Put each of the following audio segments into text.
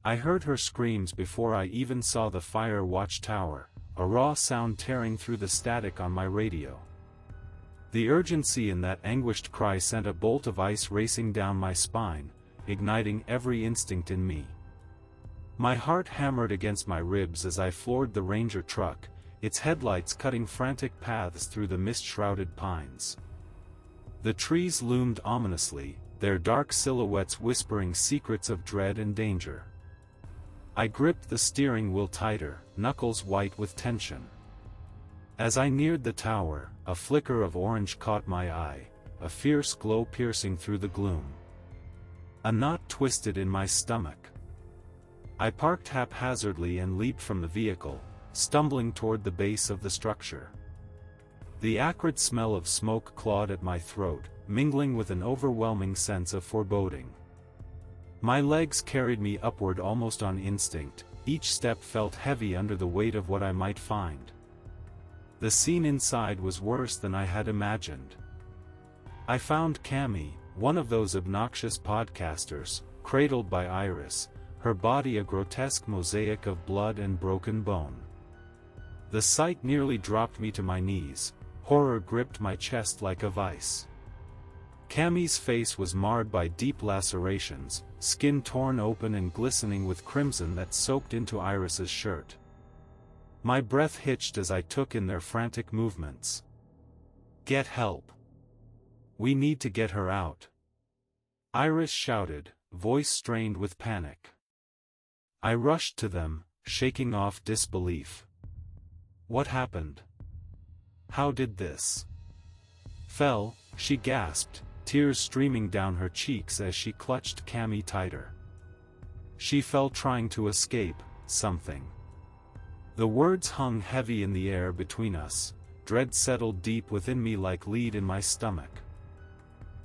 I heard her screams before I even saw the fire watchtower, a raw sound tearing through the static on my radio. The urgency in that anguished cry sent a bolt of ice racing down my spine, igniting every instinct in me. My heart hammered against my ribs as I floored the Ranger truck, its headlights cutting frantic paths through the mist-shrouded pines. The trees loomed ominously, their dark silhouettes whispering secrets of dread and danger. I gripped the steering wheel tighter, knuckles white with tension. As I neared the tower, a flicker of orange caught my eye, a fierce glow piercing through the gloom. A knot twisted in my stomach. I parked haphazardly and leaped from the vehicle, stumbling toward the base of the structure. The acrid smell of smoke clawed at my throat, mingling with an overwhelming sense of foreboding. My legs carried me upward almost on instinct, each step felt heavy under the weight of what I might find. The scene inside was worse than I had imagined. I found Cammy, one of those obnoxious podcasters, cradled by Iris, her body a grotesque mosaic of blood and broken bone. The sight nearly dropped me to my knees, horror gripped my chest like a vice. Cammy's face was marred by deep lacerations, skin torn open and glistening with crimson that soaked into Iris's shirt. My breath hitched as I took in their frantic movements. "Get help! We need to get her out!" Iris shouted, voice strained with panic. I rushed to them, shaking off disbelief. "What happened? How did this?" "Fell," she gasped, tears streaming down her cheeks as she clutched Cammy tighter. "She fell trying to escape something." The words hung heavy in the air between us, dread settled deep within me like lead in my stomach.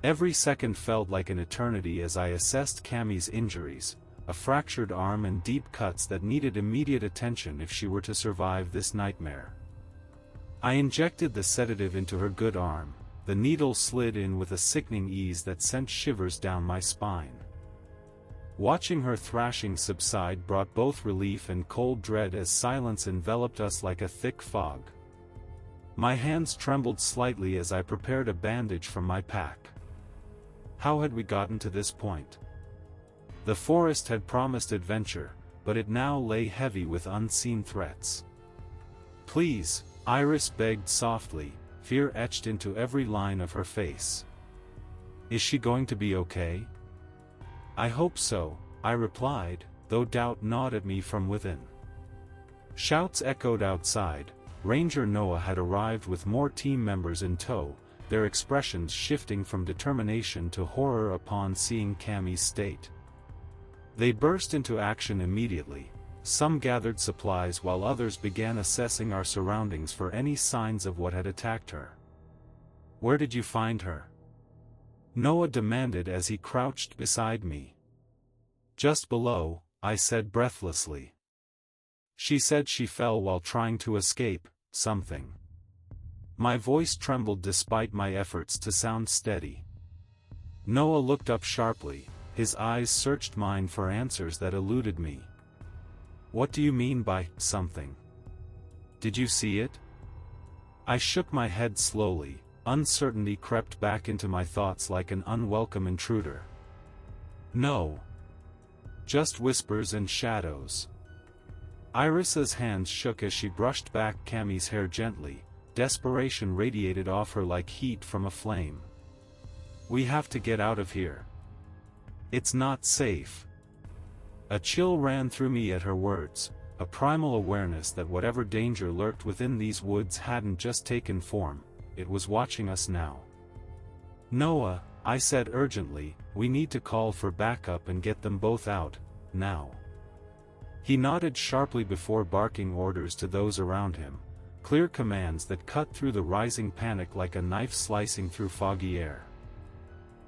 Every second felt like an eternity as I assessed Cammy's injuries, a fractured arm and deep cuts that needed immediate attention if she were to survive this nightmare. I injected the sedative into her good arm, the needle slid in with a sickening ease that sent shivers down my spine. Watching her thrashing subside brought both relief and cold dread as silence enveloped us like a thick fog. My hands trembled slightly as I prepared a bandage from my pack. How had we gotten to this point? The forest had promised adventure, but it now lay heavy with unseen threats. "Please," Iris begged softly, fear etched into every line of her face. "Is she going to be okay?" "I hope so," I replied, though doubt gnawed at me from within. Shouts echoed outside. Ranger Noah had arrived with more team members in tow, their expressions shifting from determination to horror upon seeing Cammy's state. They burst into action immediately. Some gathered supplies while others began assessing our surroundings for any signs of what had attacked her. "Where did you find her?" Noah demanded as he crouched beside me. "Just below," I said breathlessly. "She said she fell while trying to escape something." My voice trembled despite my efforts to sound steady. Noah looked up sharply, his eyes searched mine for answers that eluded me. "What do you mean by something? Did you see it?" I shook my head slowly, uncertainty crept back into my thoughts like an unwelcome intruder. "No. Just whispers and shadows." Iris's hands shook as she brushed back Cammy's hair gently, desperation radiated off her like heat from a flame. "We have to get out of here. It's not safe." A chill ran through me at her words, a primal awareness that whatever danger lurked within these woods hadn't just taken form, it was watching us now. "Noah," I said urgently, "we need to call for backup and get them both out, now." He nodded sharply before barking orders to those around him, clear commands that cut through the rising panic like a knife slicing through foggy air.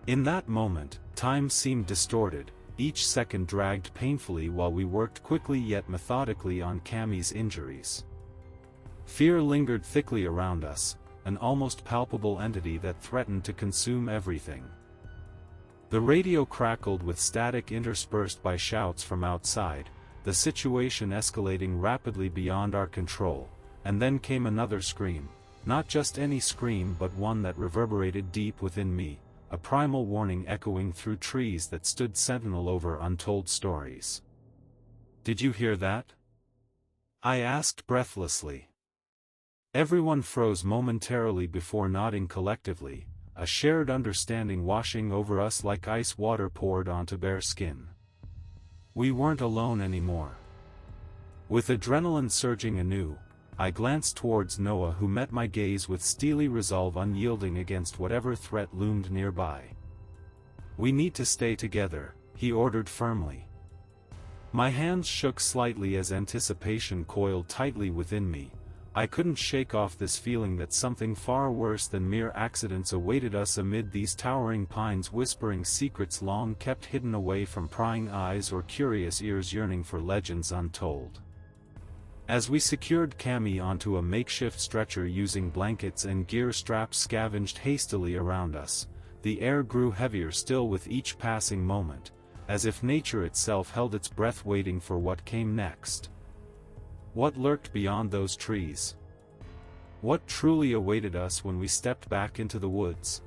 In that moment, time seemed distorted. Each second dragged painfully while we worked quickly yet methodically on Cammy's injuries. Fear lingered thickly around us, an almost palpable entity that threatened to consume everything. The radio crackled with static interspersed by shouts from outside, the situation escalating rapidly beyond our control, and then came another scream, not just any scream but one that reverberated deep within me, a primal warning echoing through trees that stood sentinel over untold stories. "Did you hear that?" I asked breathlessly. Everyone froze momentarily before nodding collectively, a shared understanding washing over us like ice water poured onto bare skin. We weren't alone anymore. With adrenaline surging anew, I glanced towards Noah, who met my gaze with steely resolve, unyielding against whatever threat loomed nearby. "We need to stay together," he ordered firmly. My hands shook slightly as anticipation coiled tightly within me. I couldn't shake off this feeling that something far worse than mere accidents awaited us amid these towering pines, whispering secrets long kept hidden away from prying eyes or curious ears yearning for legends untold. As we secured Cammy onto a makeshift stretcher using blankets and gear straps scavenged hastily around us, the air grew heavier still with each passing moment, as if nature itself held its breath waiting for what came next. What lurked beyond those trees? What truly awaited us when we stepped back into the woods?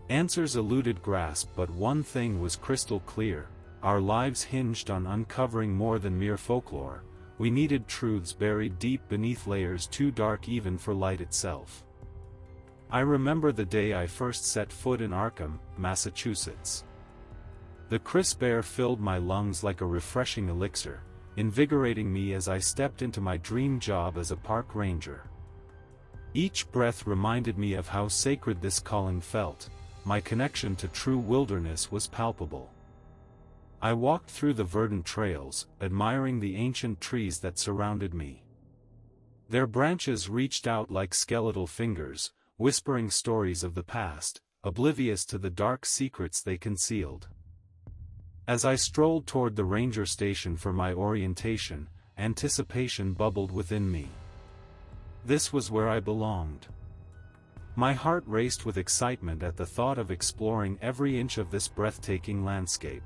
Answers eluded grasp, but one thing was crystal clear: our lives hinged on uncovering more than mere folklore. We needed truths buried deep beneath layers too dark even for light itself. I remember the day I first set foot in Arkham, Massachusetts. The crisp air filled my lungs like a refreshing elixir, invigorating me as I stepped into my dream job as a park ranger. Each breath reminded me of how sacred this calling felt. My connection to true wilderness was palpable. I walked through the verdant trails, admiring the ancient trees that surrounded me. Their branches reached out like skeletal fingers, whispering stories of the past, oblivious to the dark secrets they concealed. As I strolled toward the ranger station for my orientation, anticipation bubbled within me. This was where I belonged. My heart raced with excitement at the thought of exploring every inch of this breathtaking landscape.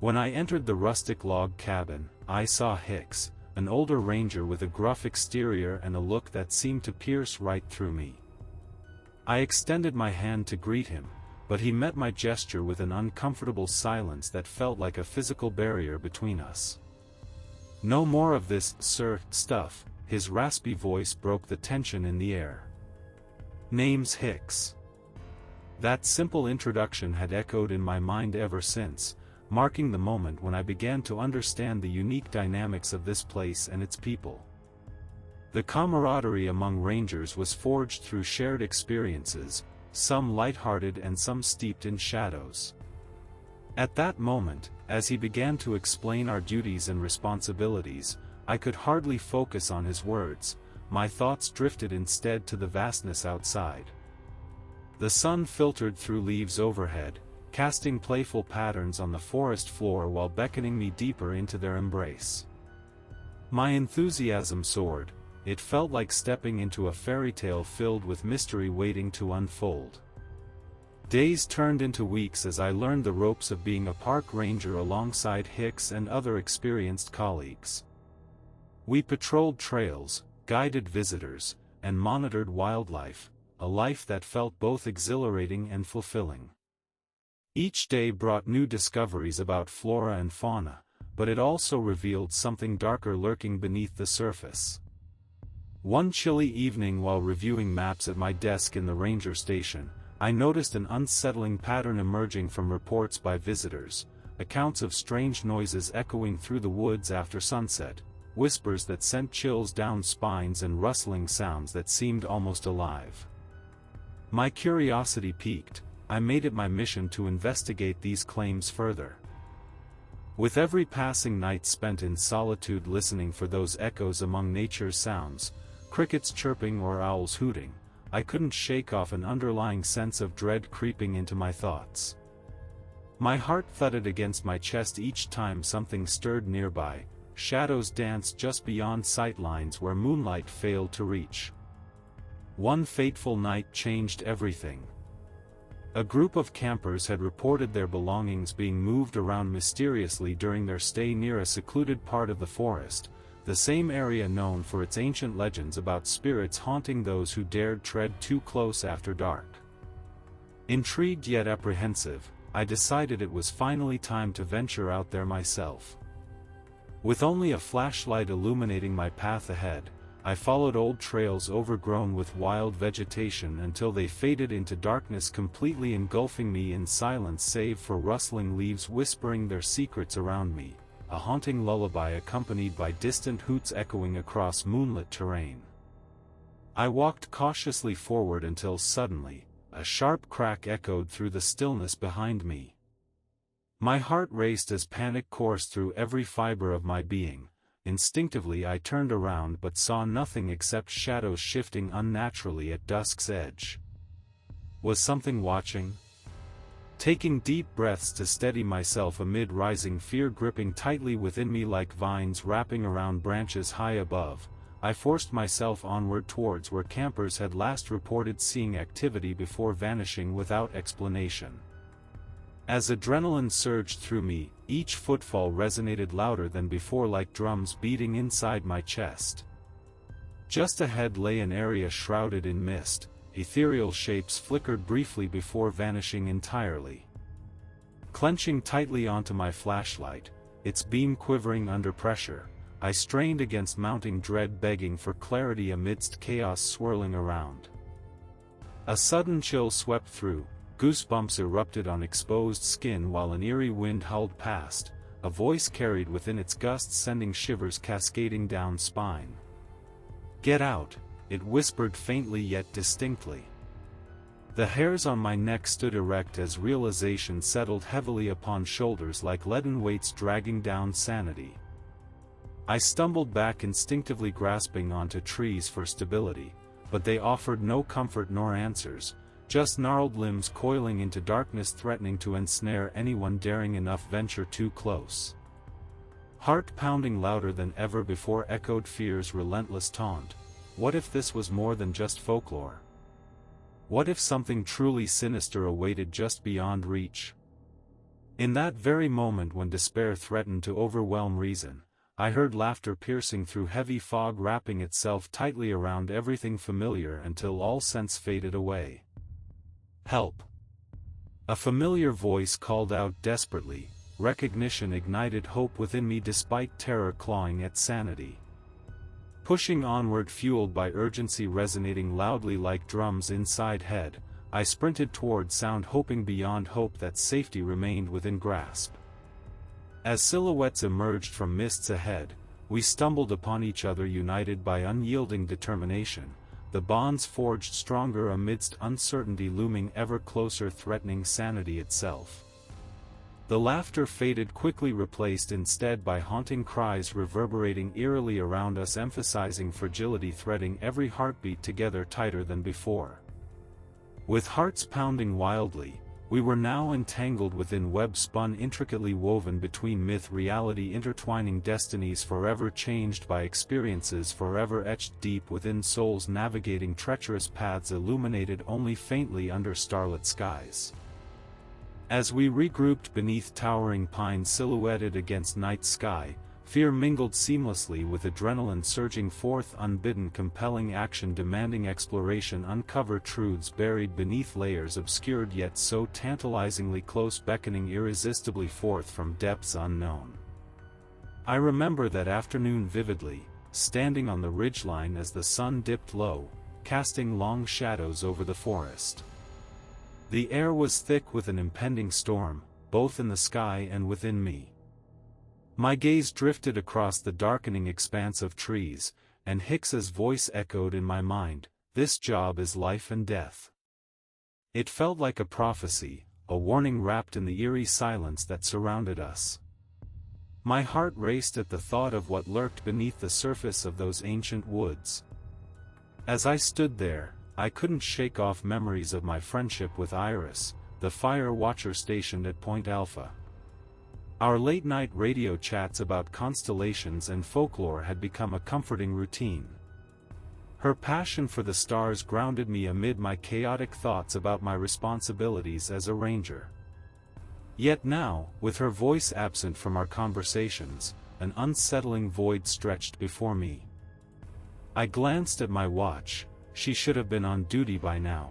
When I entered the rustic log cabin, I saw Hicks, an older ranger with a gruff exterior and a look that seemed to pierce right through me. I extended my hand to greet him, but he met my gesture with an uncomfortable silence that felt like a physical barrier between us. "No more of this, sir, stuff," his raspy voice broke the tension in the air. "Name's Hicks." That simple introduction had echoed in my mind ever since, marking the moment when I began to understand the unique dynamics of this place and its people. The camaraderie among rangers was forged through shared experiences, some light-hearted and some steeped in shadows. At that moment, as he began to explain our duties and responsibilities, I could hardly focus on his words. My thoughts drifted instead to the vastness outside. The sun filtered through leaves overhead, casting playful patterns on the forest floor while beckoning me deeper into their embrace. My enthusiasm soared. It felt like stepping into a fairy tale filled with mystery waiting to unfold. Days turned into weeks as I learned the ropes of being a park ranger alongside Hicks and other experienced colleagues. We patrolled trails, guided visitors, and monitored wildlife, a life that felt both exhilarating and fulfilling. Each day brought new discoveries about flora and fauna, but it also revealed something darker lurking beneath the surface. One chilly evening while reviewing maps at my desk in the ranger station, I noticed an unsettling pattern emerging from reports by visitors, accounts of strange noises echoing through the woods after sunset, whispers that sent chills down spines and rustling sounds that seemed almost alive. My curiosity piqued. I made it my mission to investigate these claims further. With every passing night spent in solitude listening for those echoes among nature's sounds, crickets chirping or owls hooting, I couldn't shake off an underlying sense of dread creeping into my thoughts. My heart thudded against my chest each time something stirred nearby. Shadows danced just beyond sight lines where moonlight failed to reach. One fateful night changed everything. A group of campers had reported their belongings being moved around mysteriously during their stay near a secluded part of the forest, the same area known for its ancient legends about spirits haunting those who dared tread too close after dark. Intrigued yet apprehensive, I decided it was finally time to venture out there myself. With only a flashlight illuminating my path ahead, I followed old trails overgrown with wild vegetation until they faded into darkness, completely engulfing me in silence save for rustling leaves whispering their secrets around me, a haunting lullaby accompanied by distant hoots echoing across moonlit terrain. I walked cautiously forward until suddenly, a sharp crack echoed through the stillness behind me. My heart raced as panic coursed through every fiber of my being. Instinctively I turned around but saw nothing except shadows shifting unnaturally at dusk's edge. Was something watching? Taking deep breaths to steady myself amid rising fear gripping tightly within me like vines wrapping around branches high above, I forced myself onward towards where campers had last reported seeing activity before vanishing without explanation. As adrenaline surged through me, each footfall resonated louder than before like drums beating inside my chest. Just ahead lay an area shrouded in mist, ethereal shapes flickered briefly before vanishing entirely. Clenching tightly onto my flashlight, its beam quivering under pressure, I strained against mounting dread begging for clarity amidst chaos swirling around. A sudden chill swept through. Goosebumps erupted on exposed skin while an eerie wind howled past, a voice carried within its gusts sending shivers cascading down spine. "Get out," it whispered faintly yet distinctly. The hairs on my neck stood erect as realization settled heavily upon shoulders like leaden weights dragging down sanity. I stumbled back, instinctively grasping onto trees for stability, but they offered no comfort nor answers. Just gnarled limbs coiling into darkness threatening to ensnare anyone daring enough venture too close. Heart pounding louder than ever before echoed fear's relentless taunt. What if this was more than just folklore? What if something truly sinister awaited just beyond reach? In that very moment when despair threatened to overwhelm reason, I heard laughter piercing through heavy fog, wrapping itself tightly around everything familiar until all sense faded away. "Help!" A familiar voice called out desperately. Recognition ignited hope within me despite terror clawing at sanity. Pushing onward, fueled by urgency resonating loudly like drums inside head, I sprinted toward sound, hoping beyond hope that safety remained within grasp. As silhouettes emerged from mists ahead, we stumbled upon each other, united by unyielding determination. The bonds forged stronger amidst uncertainty looming ever closer, threatening sanity itself. The laughter faded quickly, replaced instead by haunting cries reverberating eerily around us, emphasizing fragility, threading every heartbeat together tighter than before. With hearts pounding wildly, we were now entangled within webs spun intricately woven between myth, reality, intertwining destinies forever changed by experiences forever etched deep within souls, navigating treacherous paths illuminated only faintly under starlit skies. As we regrouped beneath towering pines silhouetted against night sky, fear mingled seamlessly with adrenaline surging forth, unbidden, compelling action demanding exploration, uncover truths buried beneath layers obscured yet so tantalizingly close, beckoning irresistibly forth from depths unknown. I remember that afternoon vividly, standing on the ridgeline as the sun dipped low, casting long shadows over the forest. The air was thick with an impending storm, both in the sky and within me. My gaze drifted across the darkening expanse of trees, and Hicks's voice echoed in my mind, "This job is life and death." It felt like a prophecy, a warning wrapped in the eerie silence that surrounded us. My heart raced at the thought of what lurked beneath the surface of those ancient woods. As I stood there, I couldn't shake off memories of my friendship with Iris, the fire watcher stationed at Point Alpha. Our late-night radio chats about constellations and folklore had become a comforting routine. Her passion for the stars grounded me amid my chaotic thoughts about my responsibilities as a ranger. Yet now, with her voice absent from our conversations, an unsettling void stretched before me. I glanced at my watch. She should have been on duty by now.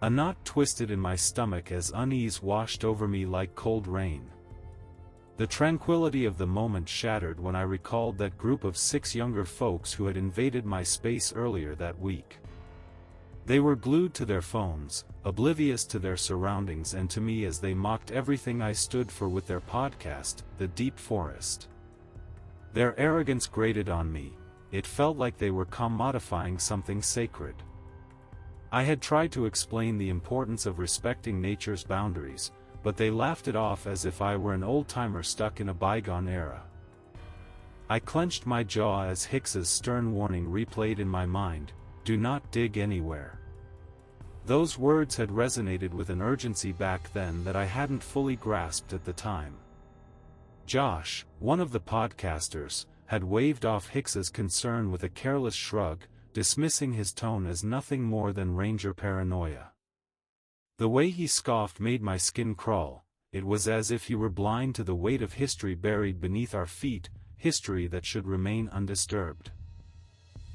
A knot twisted in my stomach as unease washed over me like cold rain. The tranquility of the moment shattered when I recalled that group of 6 younger folks who had invaded my space earlier that week. They were glued to their phones, oblivious to their surroundings and to me as they mocked everything I stood for with their podcast, The Deep Forest. Their arrogance grated on me. It felt like they were commodifying something sacred. I had tried to explain the importance of respecting nature's boundaries, but they laughed it off as if I were an old-timer stuck in a bygone era. I clenched my jaw as Hicks's stern warning replayed in my mind, "Do not dig anywhere." Those words had resonated with an urgency back then that I hadn't fully grasped at the time. Josh, one of the podcasters, had waved off Hicks's concern with a careless shrug, dismissing his tone as nothing more than ranger paranoia. The way he scoffed made my skin crawl. It was as if he were blind to the weight of history buried beneath our feet, history that should remain undisturbed.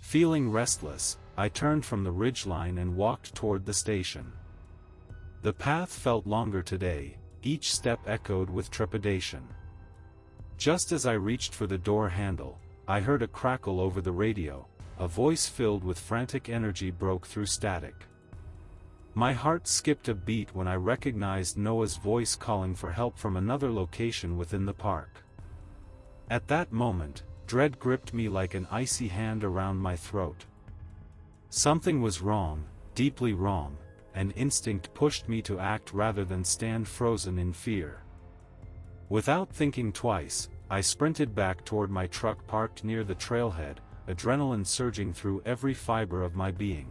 Feeling restless, I turned from the ridgeline and walked toward the station. The path felt longer today, each step echoed with trepidation. Just as I reached for the door handle, I heard a crackle over the radio. A voice filled with frantic energy broke through static. My heart skipped a beat when I recognized Noah's voice calling for help from another location within the park. At that moment, dread gripped me like an icy hand around my throat. Something was wrong, deeply wrong, and instinct pushed me to act rather than stand frozen in fear. Without thinking twice, I sprinted back toward my truck parked near the trailhead, adrenaline surging through every fiber of my being.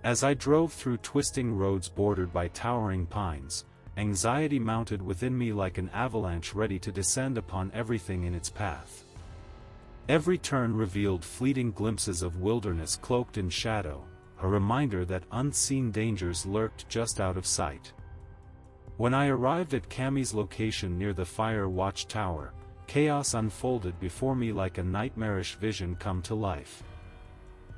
As I drove through twisting roads bordered by towering pines, anxiety mounted within me like an avalanche ready to descend upon everything in its path. Every turn revealed fleeting glimpses of wilderness cloaked in shadow, a reminder that unseen dangers lurked just out of sight. When I arrived at Cammie's location near the Fire Watch Tower, chaos unfolded before me like a nightmarish vision come to life.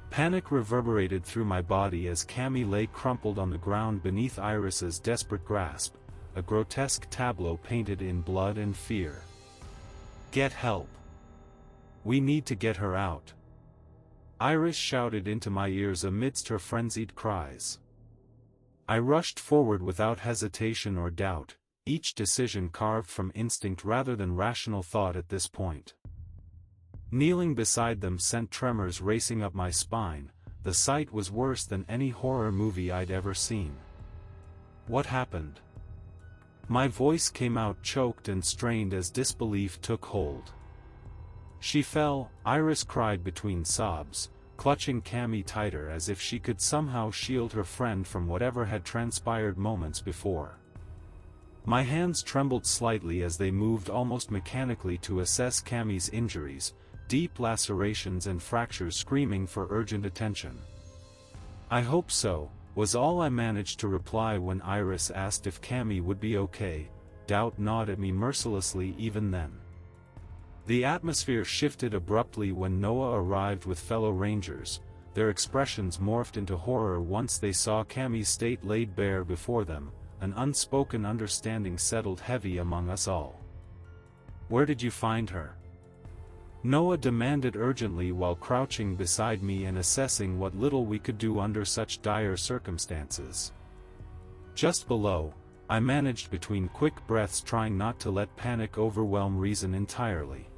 Panic reverberated through my body as Cammie lay crumpled on the ground beneath Iris's desperate grasp, a grotesque tableau painted in blood and fear. "Get help! We need to get her out!" Iris shouted into my ears amidst her frenzied cries. I rushed forward without hesitation or doubt, each decision carved from instinct rather than rational thought at this point. Kneeling beside them sent tremors racing up my spine. The sight was worse than any horror movie I'd ever seen. "What happened?" My voice came out choked and strained as disbelief took hold. "She fell," Iris cried between sobs, clutching Cammie tighter as if she could somehow shield her friend from whatever had transpired moments before. My hands trembled slightly as they moved almost mechanically to assess Cammie's injuries, deep lacerations and fractures screaming for urgent attention. "I hope so," was all I managed to reply when Iris asked if Cammie would be okay. Doubt gnawed at me mercilessly even then. The atmosphere shifted abruptly when Noah arrived with fellow rangers. Their expressions morphed into horror once they saw Cammie's state laid bare before them. An unspoken understanding settled heavy among us all. "Where did you find her?" Noah demanded urgently while crouching beside me and assessing what little we could do under such dire circumstances. "Just below," I managed between quick breaths, trying not to let panic overwhelm reason entirely.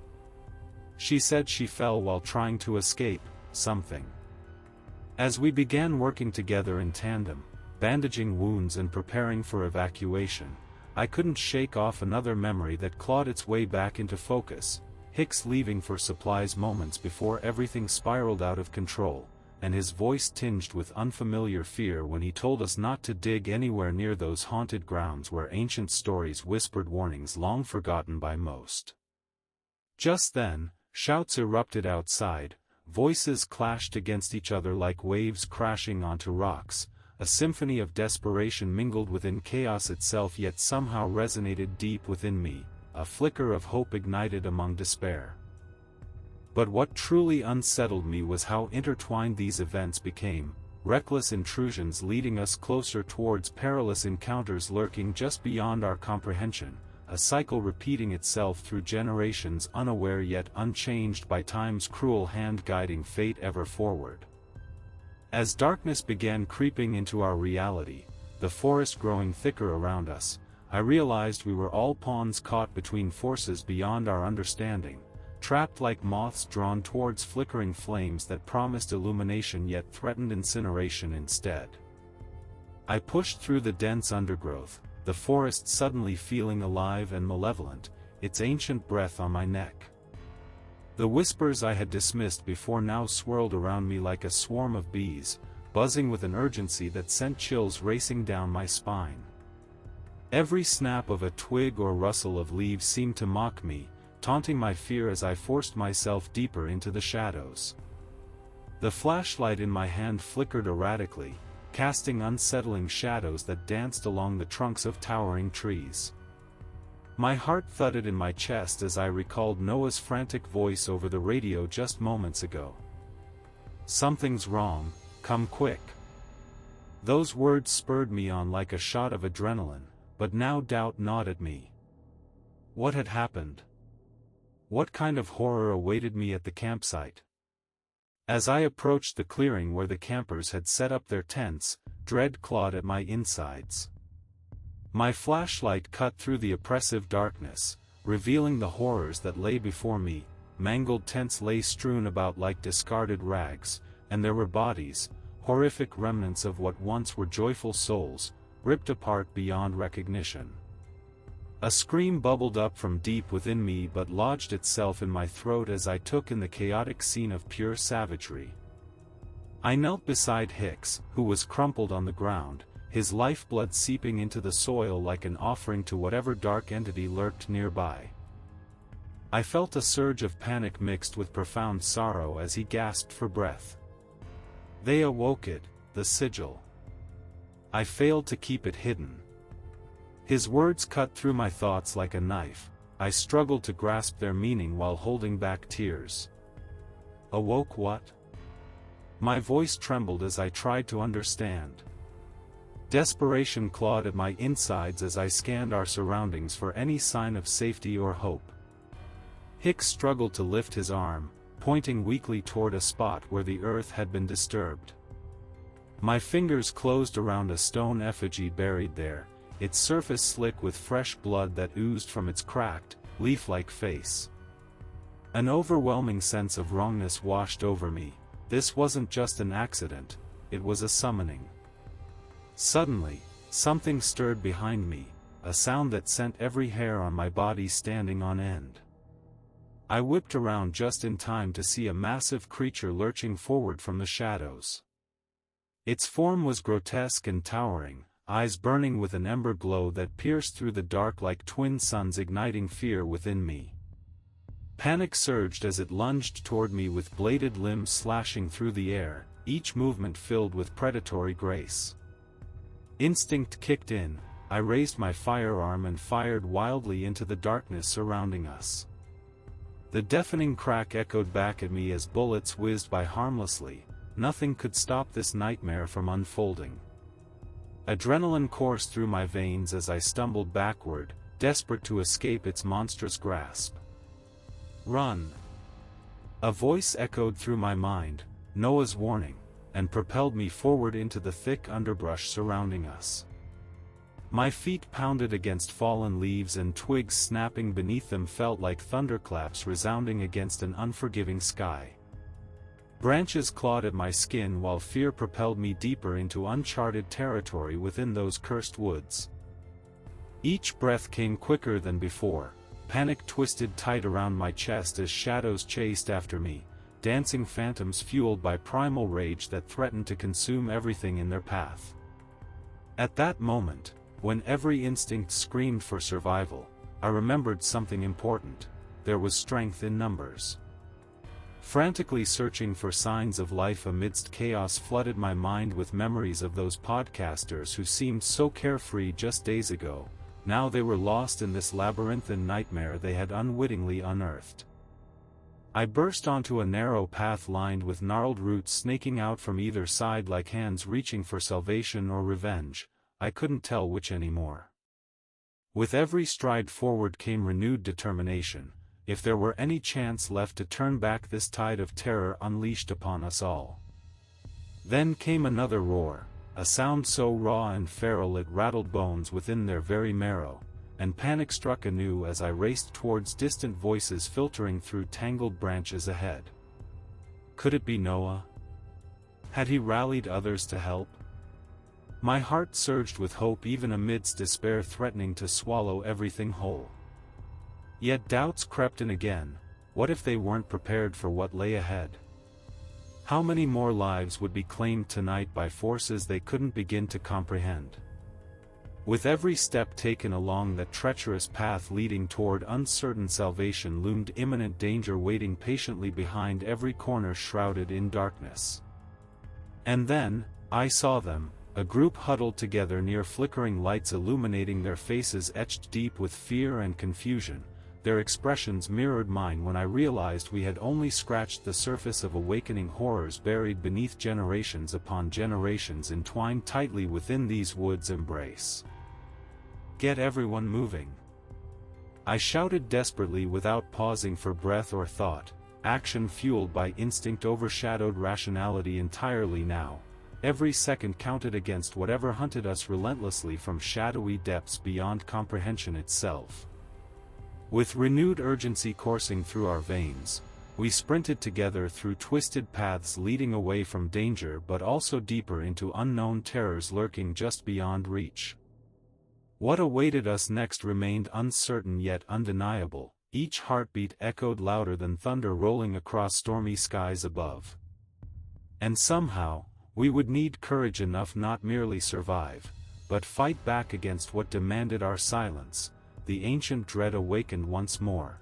"She said she fell while trying to escape something." As we began working together in tandem, bandaging wounds and preparing for evacuation, I couldn't shake off another memory that clawed its way back into focus. Hicks leaving for supplies moments before everything spiraled out of control, and his voice tinged with unfamiliar fear when he told us not to dig anywhere near those haunted grounds where ancient stories whispered warnings long forgotten by most. Just then, shouts erupted outside, voices clashed against each other like waves crashing onto rocks, a symphony of desperation mingled within chaos itself yet somehow resonated deep within me, a flicker of hope ignited among despair. But what truly unsettled me was how intertwined these events became, reckless intrusions leading us closer towards perilous encounters lurking just beyond our comprehension, a cycle repeating itself through generations unaware yet unchanged by time's cruel hand guiding fate ever forward. As darkness began creeping into our reality, the forest growing thicker around us, I realized we were all pawns caught between forces beyond our understanding, trapped like moths drawn towards flickering flames that promised illumination yet threatened incineration instead. I pushed through the dense undergrowth, the forest suddenly feeling alive and malevolent, its ancient breath on my neck. The whispers I had dismissed before now swirled around me like a swarm of bees, buzzing with an urgency that sent chills racing down my spine. Every snap of a twig or rustle of leaves seemed to mock me, taunting my fear as I forced myself deeper into the shadows. The flashlight in my hand flickered erratically, casting unsettling shadows that danced along the trunks of towering trees. My heart thudded in my chest as I recalled Noah's frantic voice over the radio just moments ago. "Something's wrong, come quick." Those words spurred me on like a shot of adrenaline, but now doubt gnawed at me. What had happened? What kind of horror awaited me at the campsite? As I approached the clearing where the campers had set up their tents, dread clawed at my insides. My flashlight cut through the oppressive darkness, revealing the horrors that lay before me. Mangled tents lay strewn about like discarded rags, and there were bodies, horrific remnants of what once were joyful souls, ripped apart beyond recognition. A scream bubbled up from deep within me but lodged itself in my throat as I took in the chaotic scene of pure savagery. I knelt beside Hicks, who was crumpled on the ground, his lifeblood seeping into the soil like an offering to whatever dark entity lurked nearby. I felt a surge of panic mixed with profound sorrow as he gasped for breath. They awoke it, the sigil. I failed to keep it hidden. His words cut through my thoughts like a knife. I struggled to grasp their meaning while holding back tears. Awoke what? My voice trembled as I tried to understand. Desperation clawed at my insides as I scanned our surroundings for any sign of safety or hope. Hicks struggled to lift his arm, pointing weakly toward a spot where the earth had been disturbed. My fingers closed around a stone effigy buried there, its surface slick with fresh blood that oozed from its cracked, leaf-like face. An overwhelming sense of wrongness washed over me. This wasn't just an accident, it was a summoning. Suddenly, something stirred behind me, a sound that sent every hair on my body standing on end. I whipped around just in time to see a massive creature lurching forward from the shadows. Its form was grotesque and towering, eyes burning with an ember glow that pierced through the dark like twin suns, igniting fear within me. Panic surged as it lunged toward me with bladed limbs slashing through the air, each movement filled with predatory grace. Instinct kicked in. I raised my firearm and fired wildly into the darkness surrounding us. The deafening crack echoed back at me as bullets whizzed by harmlessly. Nothing could stop this nightmare from unfolding. Adrenaline coursed through my veins as I stumbled backward, desperate to escape its monstrous grasp. Run! A voice echoed through my mind, Noah's warning, and propelled me forward into the thick underbrush surrounding us. My feet pounded against fallen leaves and twigs snapping beneath them felt like thunderclaps resounding against an unforgiving sky. Branches clawed at my skin while fear propelled me deeper into uncharted territory within those cursed woods. Each breath came quicker than before, panic twisted tight around my chest as shadows chased after me, dancing phantoms fueled by primal rage that threatened to consume everything in their path. At that moment, when every instinct screamed for survival, I remembered something important. There was strength in numbers. Frantically searching for signs of life amidst chaos flooded my mind with memories of those podcasters who seemed so carefree just days ago. Now they were lost in this labyrinthine nightmare they had unwittingly unearthed. I burst onto a narrow path lined with gnarled roots snaking out from either side like hands reaching for salvation or revenge. I couldn't tell which anymore. With every stride forward came renewed determination. If there were any chance left to turn back this tide of terror unleashed upon us all. Then came another roar, a sound so raw and feral it rattled bones within their very marrow, and panic struck anew as I raced towards distant voices filtering through tangled branches ahead. Could it be Noah? Had he rallied others to help? My heart surged with hope even amidst despair threatening to swallow everything whole. Yet doubts crept in again. What if they weren't prepared for what lay ahead? How many more lives would be claimed tonight by forces they couldn't begin to comprehend? With every step taken along that treacherous path leading toward uncertain salvation loomed imminent danger waiting patiently behind every corner shrouded in darkness. And then, I saw them, a group huddled together near flickering lights illuminating their faces etched deep with fear and confusion. Their expressions mirrored mine when I realized we had only scratched the surface of awakening horrors buried beneath generations upon generations entwined tightly within these woods' embrace. Get everyone moving! I shouted desperately without pausing for breath or thought, action fueled by instinct overshadowed rationality entirely now. Every second counted against whatever hunted us relentlessly from shadowy depths beyond comprehension itself. With renewed urgency coursing through our veins, we sprinted together through twisted paths leading away from danger but also deeper into unknown terrors lurking just beyond reach. What awaited us next remained uncertain yet undeniable, each heartbeat echoed louder than thunder rolling across stormy skies above. And somehow, we would need courage enough not merely survive, but fight back against what demanded our silence. The ancient dread awakened once more.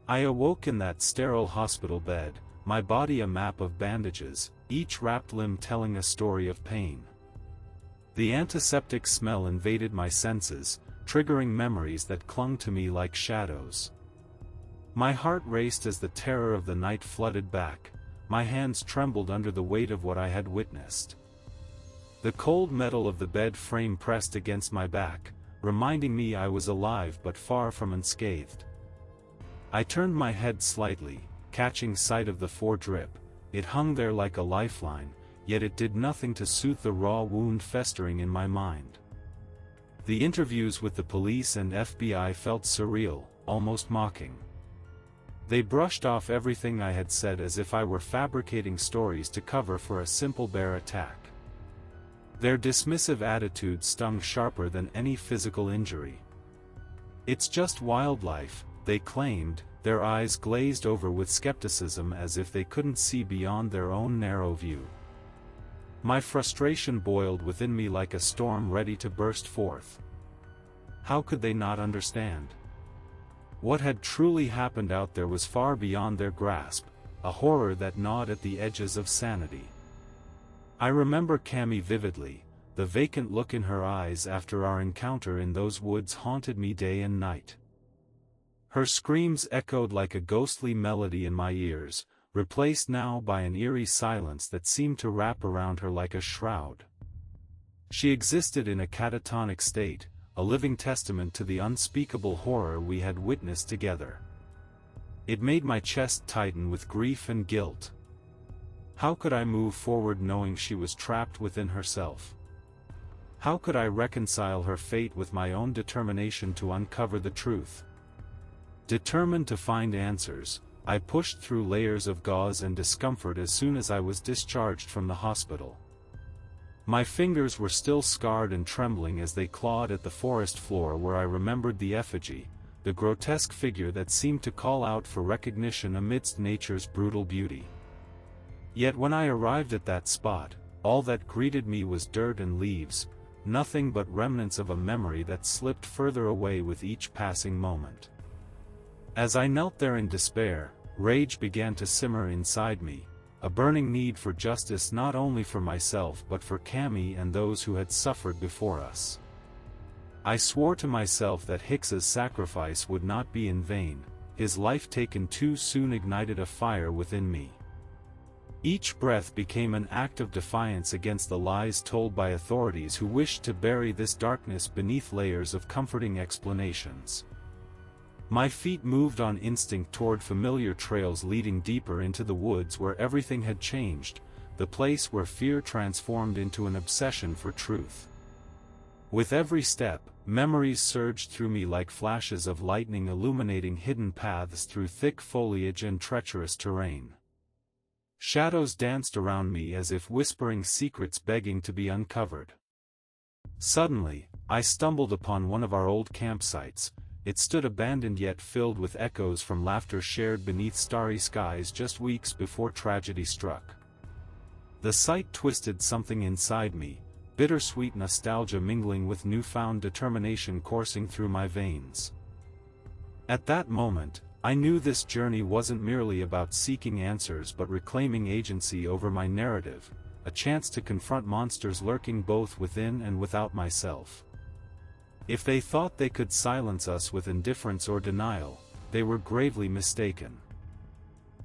I awoke in that sterile hospital bed, my body a map of bandages, each wrapped limb telling a story of pain. The antiseptic smell invaded my senses, triggering memories that clung to me like shadows. My heart raced as the terror of the night flooded back, my hands trembled under the weight of what I had witnessed. The cold metal of the bed frame pressed against my back, reminding me I was alive but far from unscathed. I turned my head slightly, catching sight of the foredrip. It hung there like a lifeline, yet it did nothing to soothe the raw wound festering in my mind. The interviews with the police and FBI felt surreal, almost mocking. They brushed off everything I had said as if I were fabricating stories to cover for a simple bear attack. Their dismissive attitude stung sharper than any physical injury. It's just wildlife, they claimed, their eyes glazed over with skepticism as if they couldn't see beyond their own narrow view. My frustration boiled within me like a storm ready to burst forth. How could they not understand? What had truly happened out there was far beyond their grasp, a horror that gnawed at the edges of sanity. I remember Cammy vividly. The vacant look in her eyes after our encounter in those woods haunted me day and night. Her screams echoed like a ghostly melody in my ears, replaced now by an eerie silence that seemed to wrap around her like a shroud. She existed in a catatonic state, a living testament to the unspeakable horror we had witnessed together. It made my chest tighten with grief and guilt. How could I move forward knowing she was trapped within herself? How could I reconcile her fate with my own determination to uncover the truth? Determined to find answers, I pushed through layers of gauze and discomfort as soon as I was discharged from the hospital. My fingers were still scarred and trembling as they clawed at the forest floor where I remembered the effigy, the grotesque figure that seemed to call out for recognition amidst nature's brutal beauty. Yet when I arrived at that spot, all that greeted me was dirt and leaves, nothing but remnants of a memory that slipped further away with each passing moment. As I knelt there in despair, rage began to simmer inside me, a burning need for justice not only for myself but for Cammy and those who had suffered before us. I swore to myself that Hicks's sacrifice would not be in vain. His life taken too soon ignited a fire within me. Each breath became an act of defiance against the lies told by authorities who wished to bury this darkness beneath layers of comforting explanations. My feet moved on instinct toward familiar trails leading deeper into the woods where everything had changed, the place where fear transformed into an obsession for truth. With every step, memories surged through me like flashes of lightning illuminating hidden paths through thick foliage and treacherous terrain. Shadows danced around me as if whispering secrets begging to be uncovered. Suddenly, I stumbled upon one of our old campsites. It stood abandoned yet filled with echoes from laughter shared beneath starry skies just weeks before tragedy struck. The sight twisted something inside me, bittersweet nostalgia mingling with newfound determination coursing through my veins. At that moment, I knew this journey wasn't merely about seeking answers but reclaiming agency over my narrative, a chance to confront monsters lurking both within and without myself. If they thought they could silence us with indifference or denial, they were gravely mistaken.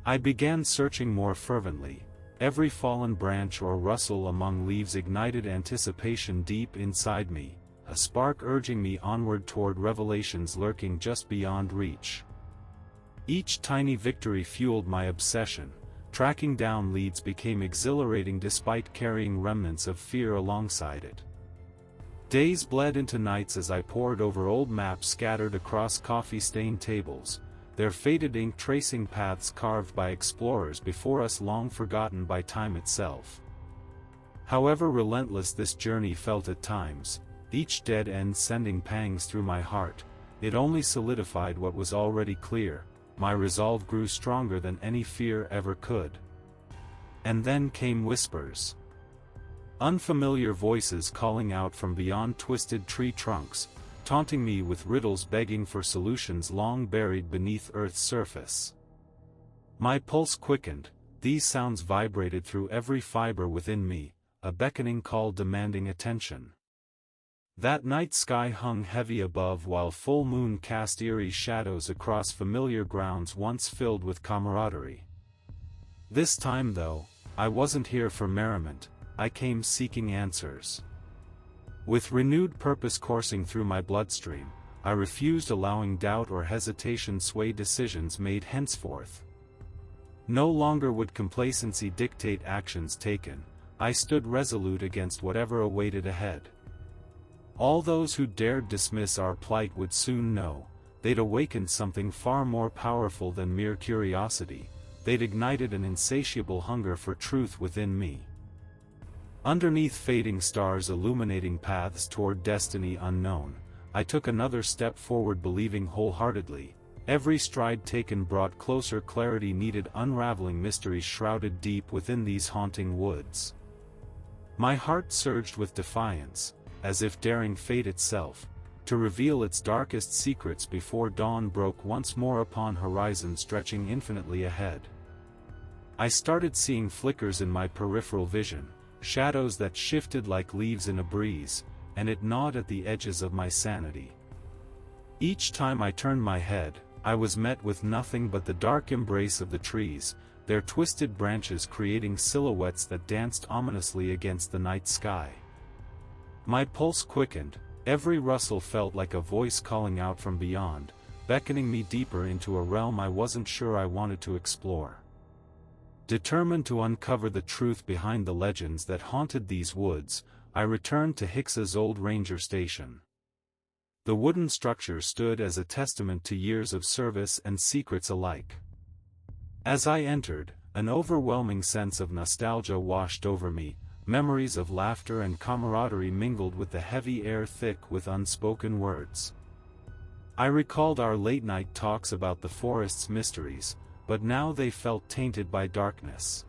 I began searching more fervently. Every fallen branch or rustle among leaves ignited anticipation deep inside me, a spark urging me onward toward revelations lurking just beyond reach. Each tiny victory fueled my obsession. Tracking down leads became exhilarating despite carrying remnants of fear alongside it. Days bled into nights as I pored over old maps scattered across coffee-stained tables, their faded ink tracing paths carved by explorers before us long forgotten by time itself. However relentless this journey felt at times, each dead end sending pangs through my heart, it only solidified what was already clear. My resolve grew stronger than any fear ever could. And then came whispers. Unfamiliar voices calling out from beyond twisted tree trunks, taunting me with riddles begging for solutions long buried beneath Earth's surface. My pulse quickened, these sounds vibrated through every fiber within me, a beckoning call demanding attention. That night sky hung heavy above while full moon cast eerie shadows across familiar grounds once filled with camaraderie. This time though, I wasn't here for merriment, I came seeking answers. With renewed purpose coursing through my bloodstream, I refused allowing doubt or hesitation sway decisions made henceforth. No longer would complacency dictate actions taken, I stood resolute against whatever awaited ahead. All those who dared dismiss our plight would soon know, they'd awakened something far more powerful than mere curiosity, they'd ignited an insatiable hunger for truth within me. Underneath fading stars illuminating paths toward destiny unknown, I took another step forward believing wholeheartedly. Every stride taken brought closer clarity needed unraveling mysteries shrouded deep within these haunting woods. My heart surged with defiance, as if daring fate itself, to reveal its darkest secrets before dawn broke once more upon horizons stretching infinitely ahead. I started seeing flickers in my peripheral vision, shadows that shifted like leaves in a breeze, and it gnawed at the edges of my sanity. Each time I turned my head, I was met with nothing but the dark embrace of the trees, their twisted branches creating silhouettes that danced ominously against the night sky. My pulse quickened, every rustle felt like a voice calling out from beyond, beckoning me deeper into a realm I wasn't sure I wanted to explore. Determined to uncover the truth behind the legends that haunted these woods, I returned to Hicks's old ranger station. The wooden structure stood as a testament to years of service and secrets alike. As I entered, an overwhelming sense of nostalgia washed over me, memories of laughter and camaraderie mingled with the heavy air thick with unspoken words. I recalled our late-night talks about the forest's mysteries, but now they felt tainted by darkness.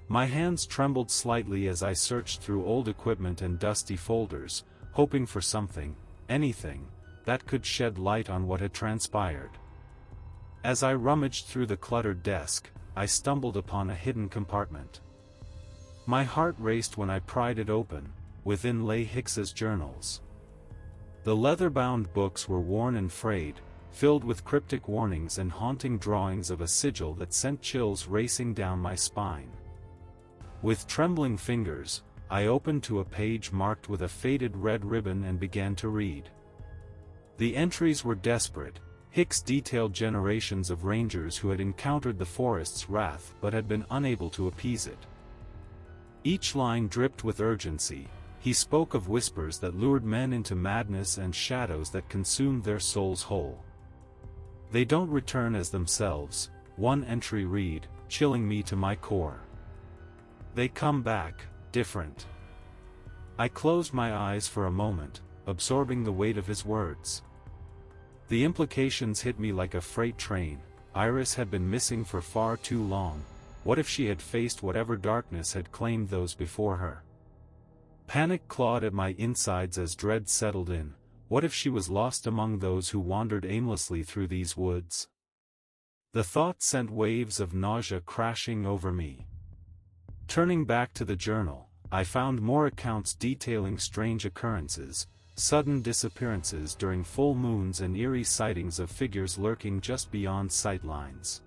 My hands trembled slightly as I searched through old equipment and dusty folders, hoping for something, anything, that could shed light on what had transpired. As I rummaged through the cluttered desk, I stumbled upon a hidden compartment. My heart raced when I pried it open. Within lay Hicks's journals. The leather-bound books were worn and frayed, filled with cryptic warnings and haunting drawings of a sigil that sent chills racing down my spine. With trembling fingers, I opened to a page marked with a faded red ribbon and began to read. The entries were desperate. Hicks detailed generations of rangers who had encountered the forest's wrath but had been unable to appease it. Each line dripped with urgency. He spoke of whispers that lured men into madness and shadows that consumed their souls whole. They don't return as themselves, one entry read, chilling me to my core. They come back, different. I closed my eyes for a moment, absorbing the weight of his words. The implications hit me like a freight train. Iris had been missing for far too long. What if she had faced whatever darkness had claimed those before her? Panic clawed at my insides as dread settled in. What if she was lost among those who wandered aimlessly through these woods? The thought sent waves of nausea crashing over me. Turning back to the journal, I found more accounts detailing strange occurrences, sudden disappearances during full moons and eerie sightings of figures lurking just beyond sight lines.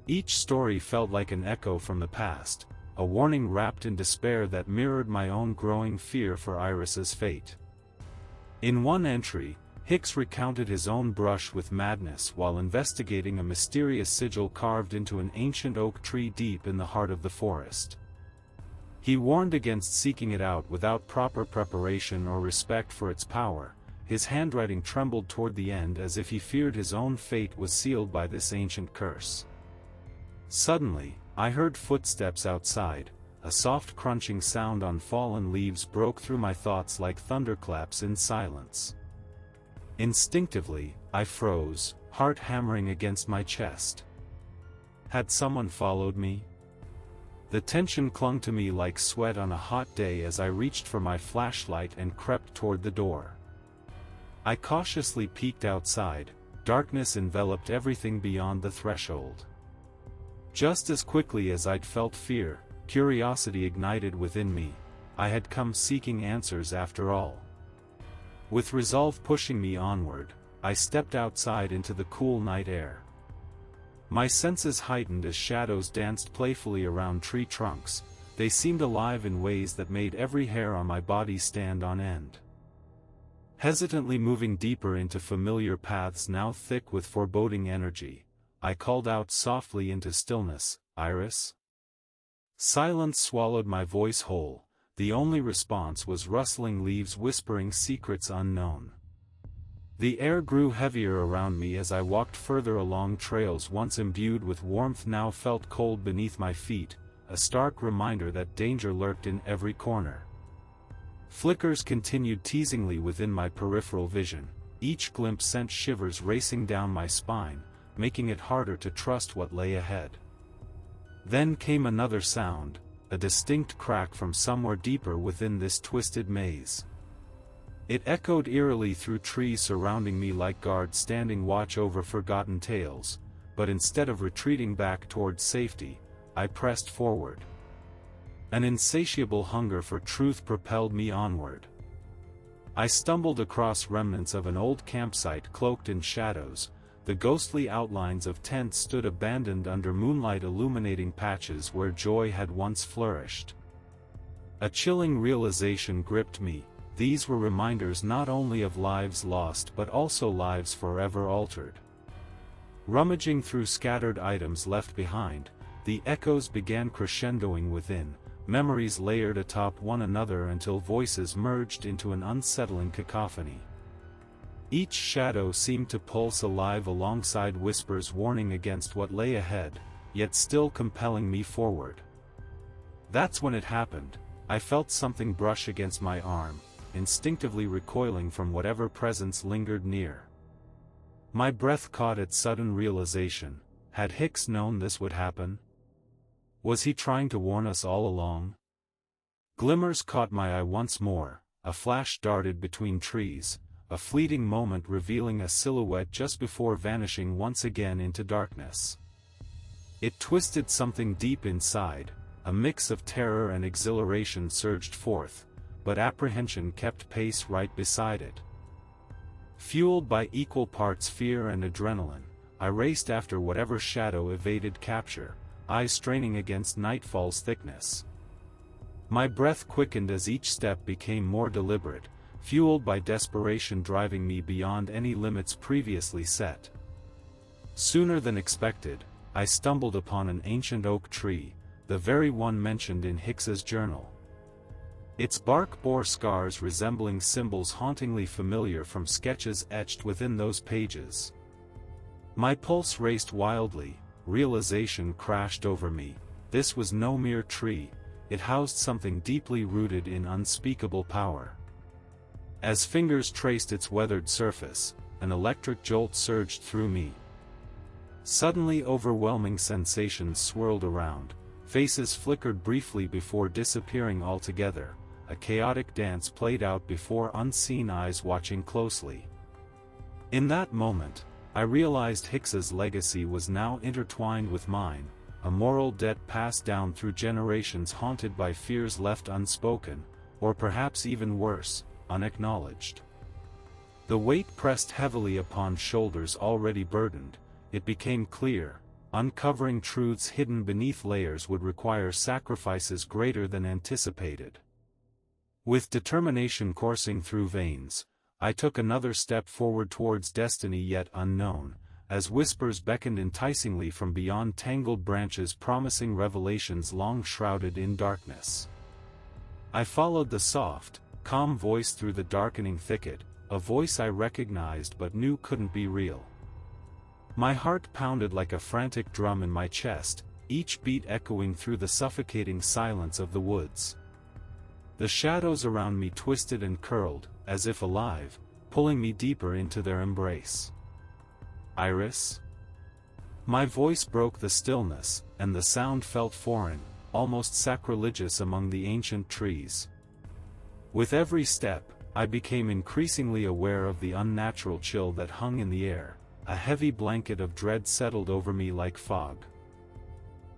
Each story felt like an echo from the past, a warning wrapped in despair that mirrored my own growing fear for Iris's fate. In one entry, Hicks recounted his own brush with madness while investigating a mysterious sigil carved into an ancient oak tree deep in the heart of the forest. He warned against seeking it out without proper preparation or respect for its power. His handwriting trembled toward the end as if he feared his own fate was sealed by this ancient curse. Suddenly, I heard footsteps outside. A soft crunching sound on fallen leaves broke through my thoughts like thunderclaps in silence. Instinctively, I froze, heart hammering against my chest. Had someone followed me? The tension clung to me like sweat on a hot day as I reached for my flashlight and crept toward the door. I cautiously peeked outside. Darkness enveloped everything beyond the threshold. Just as quickly as I'd felt fear, curiosity ignited within me. I had come seeking answers after all. With resolve pushing me onward, I stepped outside into the cool night air. My senses heightened as shadows danced playfully around tree trunks. They seemed alive in ways that made every hair on my body stand on end. Hesitantly moving deeper into familiar paths now thick with foreboding energy, I called out softly into stillness, "Iris?" Silence swallowed my voice whole. The only response was rustling leaves whispering secrets unknown. The air grew heavier around me as I walked further along trails once imbued with warmth now felt cold beneath my feet, a stark reminder that danger lurked in every corner. Flickers continued teasingly within my peripheral vision. Each glimpse sent shivers racing down my spine, making it harder to trust what lay ahead. Then came another sound, a distinct crack from somewhere deeper within this twisted maze. It echoed eerily through trees surrounding me like guards standing watch over forgotten tales, but instead of retreating back towards safety, I pressed forward. An insatiable hunger for truth propelled me onward. I stumbled across remnants of an old campsite cloaked in shadows. The ghostly outlines of tents stood abandoned under moonlight illuminating patches where joy had once flourished. A chilling realization gripped me. These were reminders not only of lives lost but also lives forever altered. Rummaging through scattered items left behind, the echoes began crescendoing within, memories layered atop one another until voices merged into an unsettling cacophony. Each shadow seemed to pulse alive alongside whispers warning against what lay ahead, yet still compelling me forward. That's when it happened. I felt something brush against my arm, instinctively recoiling from whatever presence lingered near. My breath caught at sudden realization. Had Hicks known this would happen? Was he trying to warn us all along? Glimmers caught my eye once more. A flash darted between trees, a fleeting moment revealing a silhouette just before vanishing once again into darkness. It twisted something deep inside, a mix of terror and exhilaration surged forth, but apprehension kept pace right beside it. Fueled by equal parts fear and adrenaline, I raced after whatever shadow evaded capture, eyes straining against nightfall's thickness. My breath quickened as each step became more deliberate, fueled by desperation driving me beyond any limits previously set. Sooner than expected, I stumbled upon an ancient oak tree, the very one mentioned in Hicks's journal. Its bark bore scars resembling symbols hauntingly familiar from sketches etched within those pages. My pulse raced wildly, realization crashed over me. This was no mere tree, it housed something deeply rooted in unspeakable power. As fingers traced its weathered surface, an electric jolt surged through me. Suddenly overwhelming sensations swirled around, faces flickered briefly before disappearing altogether, a chaotic dance played out before unseen eyes watching closely. In that moment, I realized Hicks's legacy was now intertwined with mine, a moral debt passed down through generations haunted by fears left unspoken, or perhaps even worse, unacknowledged. The weight pressed heavily upon shoulders already burdened. It became clear, uncovering truths hidden beneath layers would require sacrifices greater than anticipated. With determination coursing through veins, I took another step forward towards destiny yet unknown, as whispers beckoned enticingly from beyond tangled branches promising revelations long shrouded in darkness. I followed the soft, calm voice through the darkening thicket, a voice I recognized but knew couldn't be real. My heart pounded like a frantic drum in my chest, each beat echoing through the suffocating silence of the woods. The shadows around me twisted and curled, as if alive, pulling me deeper into their embrace. Iris? My voice broke the stillness, and the sound felt foreign, almost sacrilegious among the ancient trees. With every step, I became increasingly aware of the unnatural chill that hung in the air. A heavy blanket of dread settled over me like fog.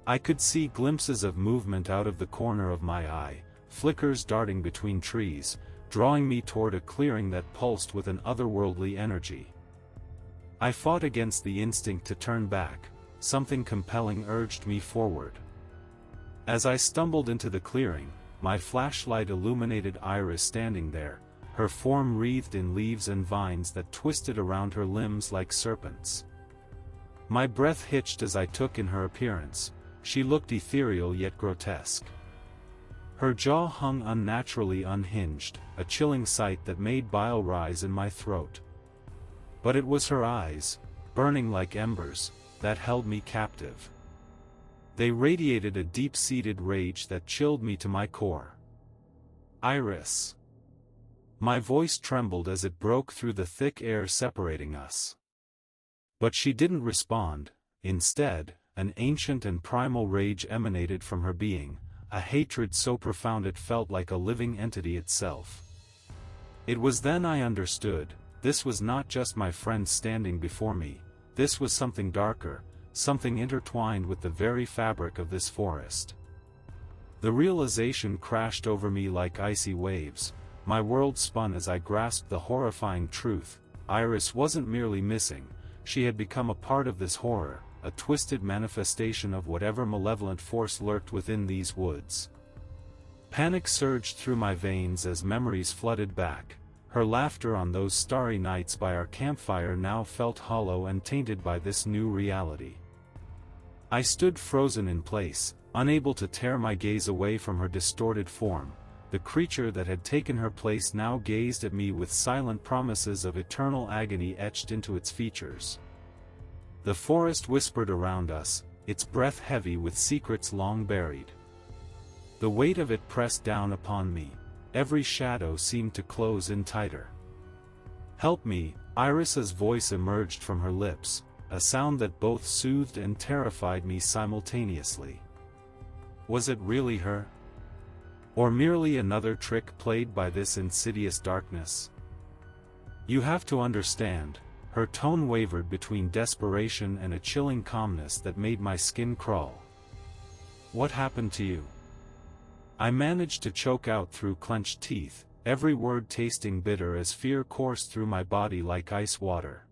I could see glimpses of movement out of the corner of my eye, flickers darting between trees, drawing me toward a clearing that pulsed with an otherworldly energy. I fought against the instinct to turn back, something compelling urged me forward. As I stumbled into the clearing, my flashlight illuminated Iris standing there, her form wreathed in leaves and vines that twisted around her limbs like serpents. My breath hitched as I took in her appearance. She looked ethereal yet grotesque. Her jaw hung unnaturally unhinged, a chilling sight that made bile rise in my throat. But it was her eyes, burning like embers, that held me captive. They radiated a deep-seated rage that chilled me to my core. Iris. My voice trembled as it broke through the thick air separating us. But she didn't respond. Instead, an ancient and primal rage emanated from her being, a hatred so profound it felt like a living entity itself. It was then I understood, this was not just my friend standing before me, this was something darker, something intertwined with the very fabric of this forest. The realization crashed over me like icy waves. My world spun as I grasped the horrifying truth. Iris wasn't merely missing, she had become a part of this horror, a twisted manifestation of whatever malevolent force lurked within these woods. Panic surged through my veins as memories flooded back. Her laughter on those starry nights by our campfire now felt hollow and tainted by this new reality. I stood frozen in place, unable to tear my gaze away from her distorted form. The creature that had taken her place now gazed at me with silent promises of eternal agony etched into its features. The forest whispered around us, its breath heavy with secrets long buried. The weight of it pressed down upon me. Every shadow seemed to close in tighter. "Help me," Iris's voice emerged from her lips, a sound that both soothed and terrified me simultaneously. Was it really her? Or merely another trick played by this insidious darkness? You have to understand." Her tone wavered between desperation and a chilling calmness that made my skin crawl. "What happened to you?" I managed to choke out through clenched teeth, every word tasting bitter as fear coursed through my body like ice water.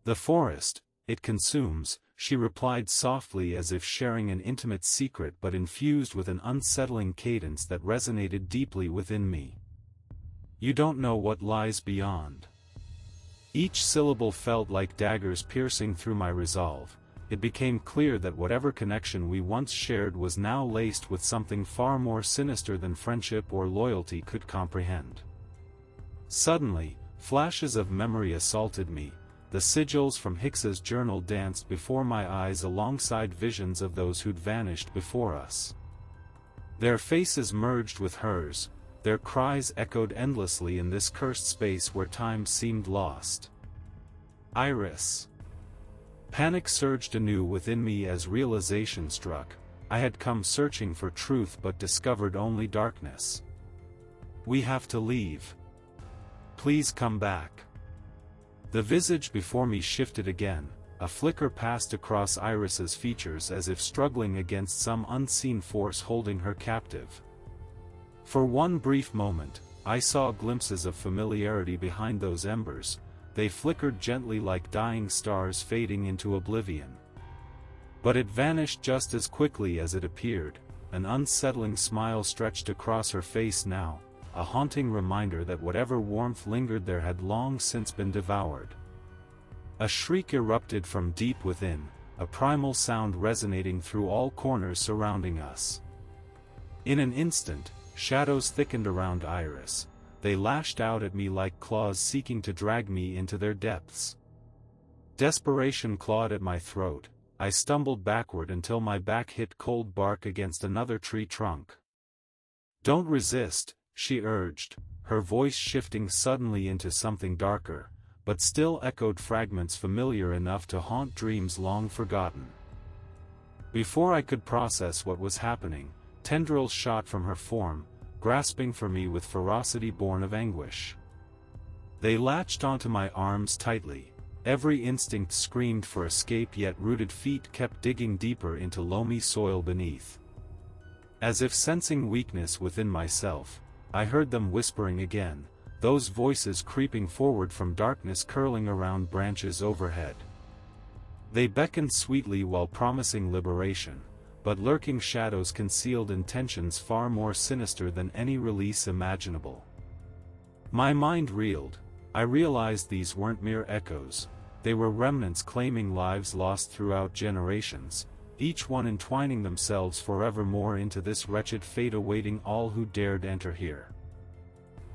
"The forest, it consumes," she replied softly as if sharing an intimate secret but infused with an unsettling cadence that resonated deeply within me. "You don't know what lies beyond." Each syllable felt like daggers piercing through my resolve. It became clear that whatever connection we once shared was now laced with something far more sinister than friendship or loyalty could comprehend. Suddenly, flashes of memory assaulted me. The sigils from Hicks's journal danced before my eyes alongside visions of those who'd vanished before us. Their faces merged with hers, their cries echoed endlessly in this cursed space where time seemed lost. Iris. Panic surged anew within me as realization struck. I had come searching for truth but discovered only darkness. "We have to leave. Please come back." The visage before me shifted again, a flicker passed across Iris's features as if struggling against some unseen force holding her captive. For one brief moment, I saw glimpses of familiarity behind those embers. They flickered gently like dying stars fading into oblivion. But it vanished just as quickly as it appeared. An unsettling smile stretched across her face now, a haunting reminder that whatever warmth lingered there had long since been devoured. A shriek erupted from deep within, a primal sound resonating through all corners surrounding us. In an instant, shadows thickened around Iris. They lashed out at me like claws seeking to drag me into their depths. Desperation clawed at my throat. I stumbled backward until my back hit cold bark against another tree trunk. "Don't resist," she urged, her voice shifting suddenly into something darker, but still echoed fragments familiar enough to haunt dreams long forgotten. Before I could process what was happening, tendrils shot from her form, grasping for me with ferocity born of anguish. They latched onto my arms tightly. Every instinct screamed for escape, yet rooted feet kept digging deeper into loamy soil beneath. As if sensing weakness within myself, I heard them whispering again, those voices creeping forward from darkness curling around branches overhead. They beckoned sweetly while promising liberation, but lurking shadows concealed intentions far more sinister than any release imaginable. My mind reeled. I realized these weren't mere echoes. They were remnants claiming lives lost throughout generations, each one entwining themselves forevermore into this wretched fate awaiting all who dared enter here.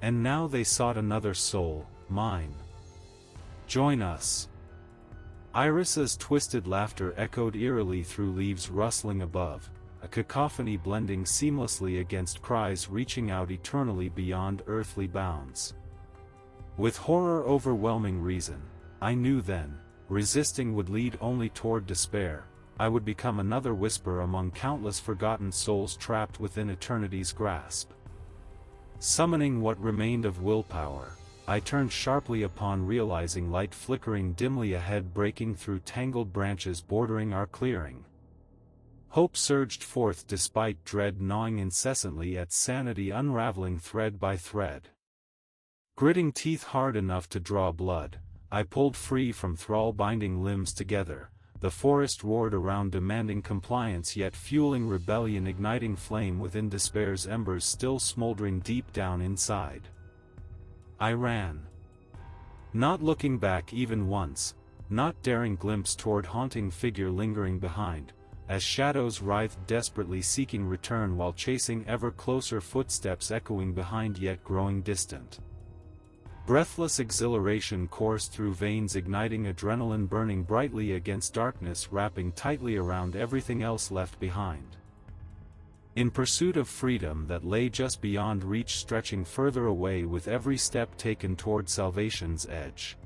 And now they sought another soul, mine. "Join us." Iris's twisted laughter echoed eerily through leaves rustling above, a cacophony blending seamlessly against cries reaching out eternally beyond earthly bounds. With horror overwhelming reason, I knew then, resisting would lead only toward despair. I would become another whisper among countless forgotten souls trapped within eternity's grasp. Summoning what remained of willpower, I turned sharply upon realizing light flickering dimly ahead, breaking through tangled branches bordering our clearing. Hope surged forth despite dread gnawing incessantly at sanity, unraveling thread by thread. Gritting teeth hard enough to draw blood, I pulled free from thrall binding limbs together. The forest roared around demanding compliance, yet fueling rebellion, igniting flame within despair's embers still smoldering deep down inside. I ran. Not looking back even once, not daring glimpse toward haunting figure lingering behind, as shadows writhed desperately seeking return while chasing ever closer footsteps echoing behind yet growing distant. Breathless exhilaration coursed through veins, igniting adrenaline burning brightly against darkness wrapping tightly around everything else left behind. In pursuit of freedom that lay just beyond reach, stretching further away with every step taken toward salvation's edge.